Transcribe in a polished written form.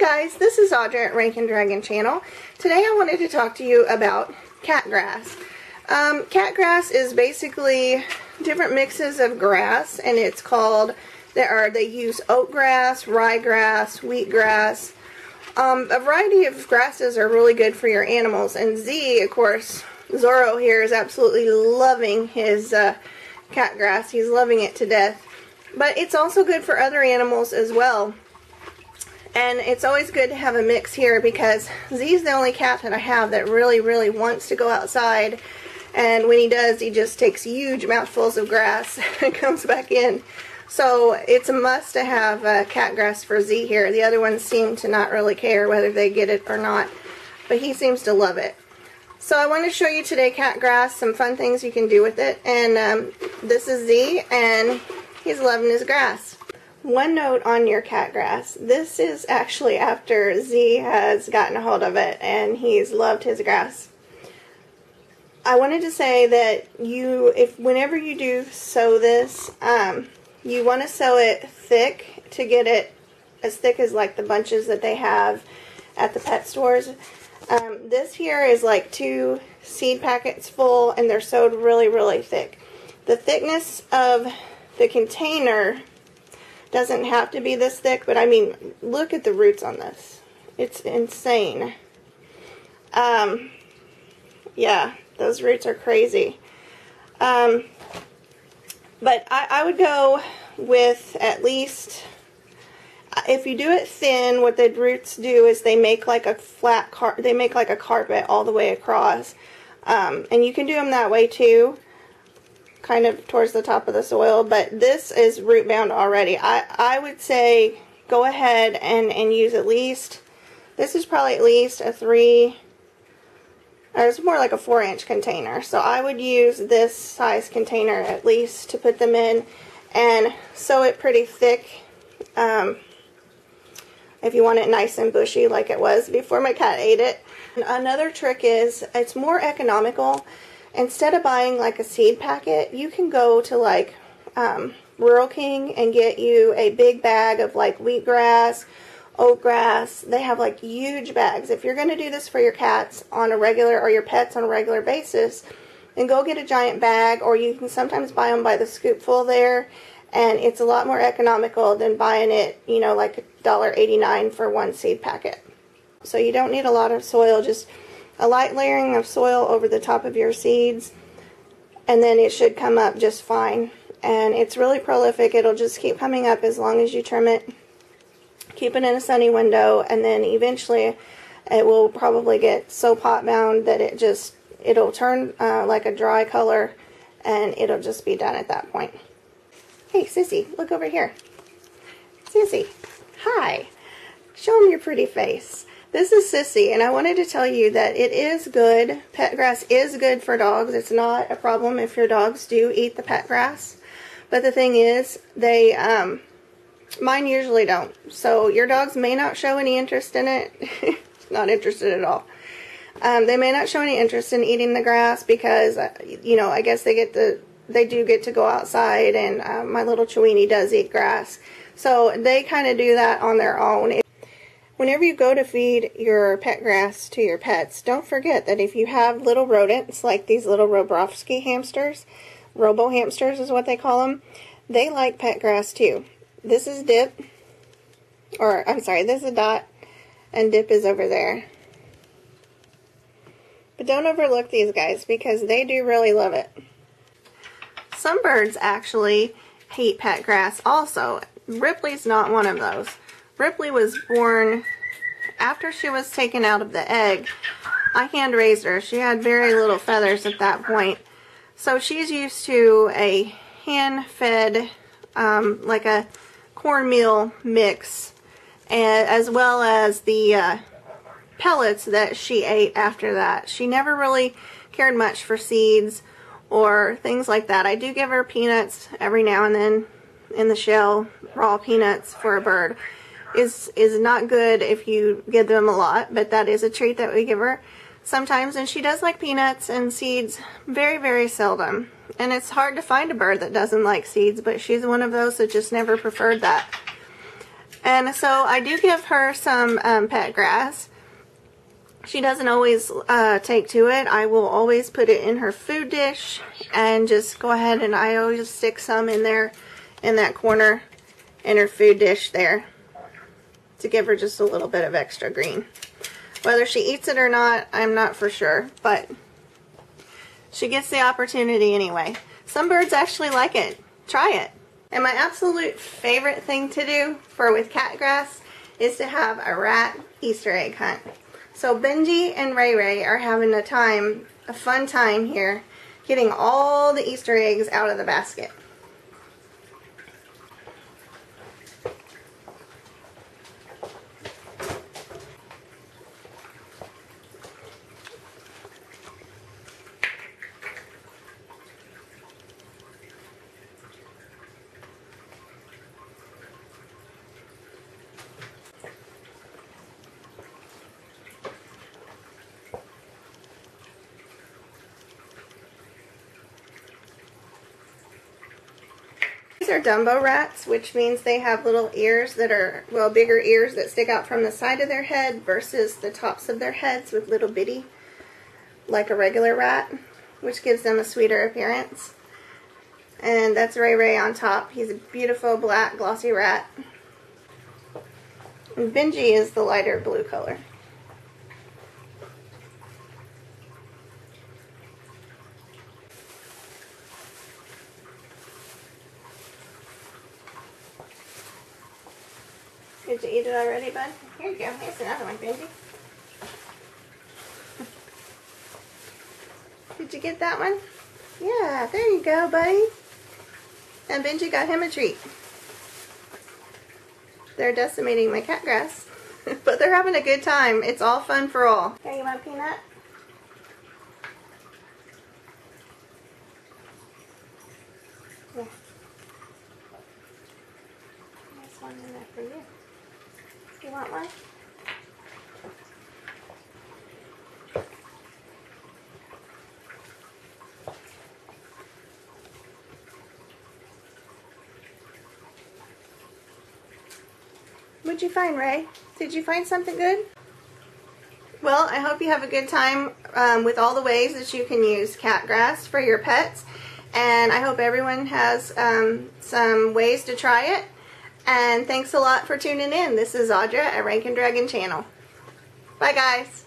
Hi guys, this is Audra at Rankin Dragon Channel. Today I wanted to talk to you about catgrass. Catgrass is basically different mixes of grass, and it's called, they use oat grass, ryegrass, wheatgrass. A variety of grasses are really good for your animals, and Z, of course, Zorro here is absolutely loving his catgrass. He's loving it to death. But it's also good for other animals as well. And it's always good to have a mix here because Z's the only cat that I have that really wants to go outside. And when he does, he just takes huge mouthfuls of grass and comes back in. So it's a must to have cat grass for Z here. The other ones seem to not really care whether they get it or not, but he seems to love it. So I want to show you today cat grass, some fun things you can do with it. And this is Z, and he's loving his grass. One note on your cat grass. This is actually after Z has gotten a hold of it and he's loved his grass. I wanted to say that whenever you do sow this, you want to sow it thick to get it as thick as like the bunches that they have at the pet stores. This here is like 2 seed packets full, and they're sowed really thick. The thickness of the container doesn't have to be this thick, but I mean, look at the roots on this. It's insane. Yeah, those roots are crazy. But I would go with at least, if you do it thin, what the roots do is they make like a flat they make like a carpet all the way across. And you can do them that way too, kind of towards the top of the soil, but this is root bound already. I would say go ahead and use at least, this is probably at least a 3, or it's more like a 4-inch container. So I would use this size container at least to put them in and sow it pretty thick. If you want it nice and bushy like it was before my cat ate it. And another trick is, it's more economical. Instead of buying like a seed packet, you can go to like Rural King and get you a big bag of like wheatgrass, oatgrass. They have like huge bags. If you're going to do this for your cats on a regular, or your pets on a regular basis, then go get a giant bag, or you can sometimes buy them by the scoopful there, and it's a lot more economical than buying it, you know, like $1.89 for 1 seed packet. So you don't need a lot of soil, just a light layering of soil over the top of your seeds, and then it should come up just fine. And it's really prolific. It'll just keep coming up as long as you trim it, keep it in a sunny window, and then eventually it will probably get so pot bound that it'll turn like a dry color, and it'll just be done at that point. Hey Sissy, look over here. Sissy, hi. Show them your pretty face. This is Sissy, and I wanted to tell you that it is good. Pet grass is good for dogs. It's not a problem if your dogs do eat the pet grass. But the thing is, mine usually don't. So your dogs may not show any interest in it. Not interested at all. They may not show any interest in eating the grass because, you know, I guess they do get to go outside, and my little Chewini does eat grass. So they kind of do that on their own. Whenever you go to feed your pet grass to your pets, don't forget that if you have little rodents, like these little Robrowski hamsters, Robo hamsters is what they call them, they like pet grass too. This is Dip, or I'm sorry, this is Dot, and Dip is over there. But don't overlook these guys because they do really love it. Some birds actually hate pet grass also. Ripley's not one of those. Ripley was born after she was taken out of the egg. I hand raised her. She had very little feathers at that point. So she's used to a hand-fed, like a cornmeal mix, and as well as the pellets that she ate after that. She never really cared much for seeds or things like that. I do give her peanuts every now and then in the shell. Raw peanuts for a bird is not good if you give them a lot, but that is a treat that we give her sometimes. And she does like peanuts and seeds very seldom. And it's hard to find a bird that doesn't like seeds, but she's one of those that just never preferred that. And so I do give her some pet grass. She doesn't always take to it. I will always put it in her food dish and just go ahead and I always stick some in there in that corner in her food dish there to give her just a little bit of extra green. Whether she eats it or not, I'm not for sure, but she gets the opportunity anyway. Some birds actually like it. Try it. And my absolute favorite thing to do with cat grass is to have a rat Easter egg hunt. So Benji and Ray Ray are having a fun time here, getting all the Easter eggs out of the basket. These are Dumbo rats, which means they have little ears that are, well, bigger ears that stick out from the side of their head versus the tops of their heads with little bitty, like a regular rat, which gives them a sweeter appearance. And that's Ray Ray on top. He's a beautiful black glossy rat. And Benji is the lighter blue color. Did you eat it already, bud? Here you go. Here's another one, Benji. Did you get that one? Yeah, there you go, buddy. And Benji got him a treat. They're decimating my cat grass. But they're having a good time. It's all fun for all. Here, you want a peanut? Yeah. There's one in there for you. You want one? What'd you find, Ray? Did you find something good? Well, I hope you have a good time with all the ways that you can use cat grass for your pets. And I hope everyone has some ways to try it. And thanks a lot for tuning in. This is Audra at Rankin Dragon Channel. Bye, guys.